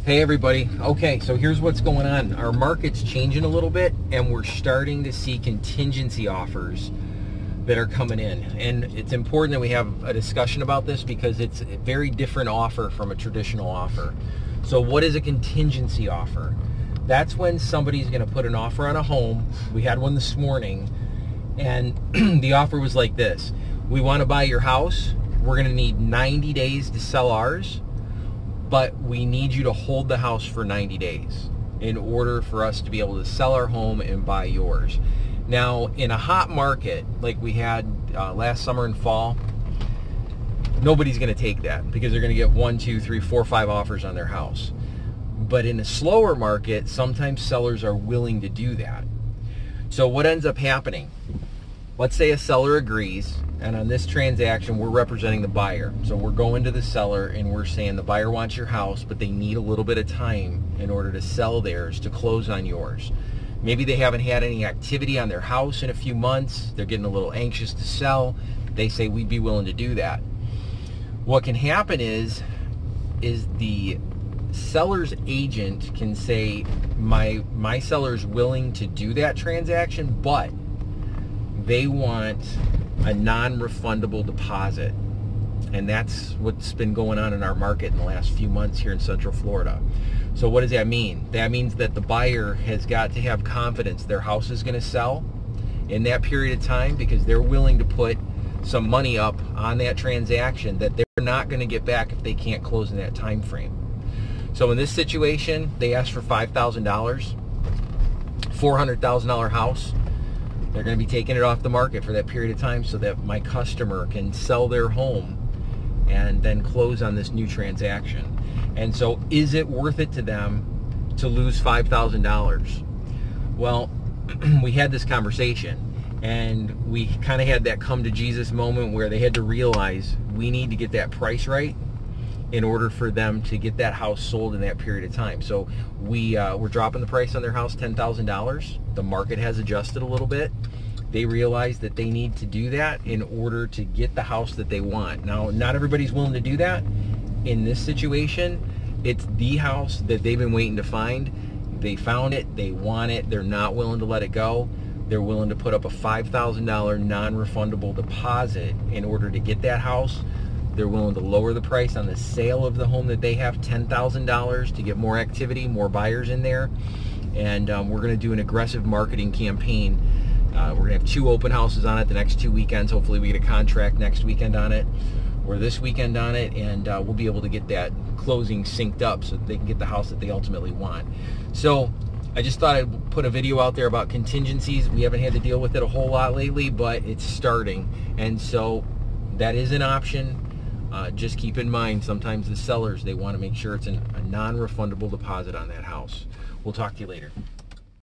Hey everybody. Okay, so here's what's going on. Our market's changing a little bit and we're starting to see contingency offers that are coming in. And it's important that we have a discussion about this because it's a very different offer from a traditional offer. So what is a contingency offer? That's when somebody's going to put an offer on a home. We had one this morning and the offer was like this. We want to buy your house. We're going to need 90 days to sell ours, but we need you to hold the house for 90 days in order for us to be able to sell our home and buy yours. Now, in a hot market like we had last summer and fall, nobody's going to take that because they're going to get 1, 2, 3, 4, 5 offers on their house. But in a slower market, sometimes sellers are willing to do that. So what ends up happening? Let's say a seller agrees, and on this transaction, we're representing the buyer. So we're going to the seller and we're saying the buyer wants your house, but they need a little bit of time in order to sell theirs, to close on yours. Maybe they haven't had any activity on their house in a few months. They're getting a little anxious to sell. They say, we'd be willing to do that. What can happen is the seller's agent can say, my seller's willing to do that transaction, but they want a non-refundable deposit. And that's what's been going on in our market in the last few months here in Central Florida. So what does that mean? That means that the buyer has got to have confidence their house is going to sell in that period of time because they're willing to put some money up on that transaction that they're not going to get back if they can't close in that time frame. So in this situation, they asked for $5,000, $400,000 house. They're going to be taking it off the market for that period of time so that my customer can sell their home and then close on this new transaction. And so is it worth it to them to lose $5,000? Well, we had this conversation and we kind of had that come to Jesus moment where they had to realize we need to get that price right in order for them to get that house sold in that period of time. So we're dropping the price on their house $10,000. The market has adjusted a little bit. They realize that they need to do that in order to get the house that they want. Now, not everybody's willing to do that. In this situation, it's the house that they've been waiting to find. They found it, they want it, they're not willing to let it go. They're willing to put up a $5,000 non-refundable deposit in order to get that house. They're willing to lower the price on the sale of the home that they have, $10,000, to get more activity, more buyers in there. And we're going to do an aggressive marketing campaign. We're going to have 2 open houses on it the next 2 weekends. Hopefully we get a contract next weekend on it or this weekend on it, and we'll be able to get that closing synced up so that they can get the house that they ultimately want. So I just thought I'd put a video out there about contingencies. We haven't had to deal with it a whole lot lately, but it's starting. And so that is an option. Just keep in mind, sometimes the sellers, they want to make sure it's a non-refundable deposit on that house. We'll talk to you later.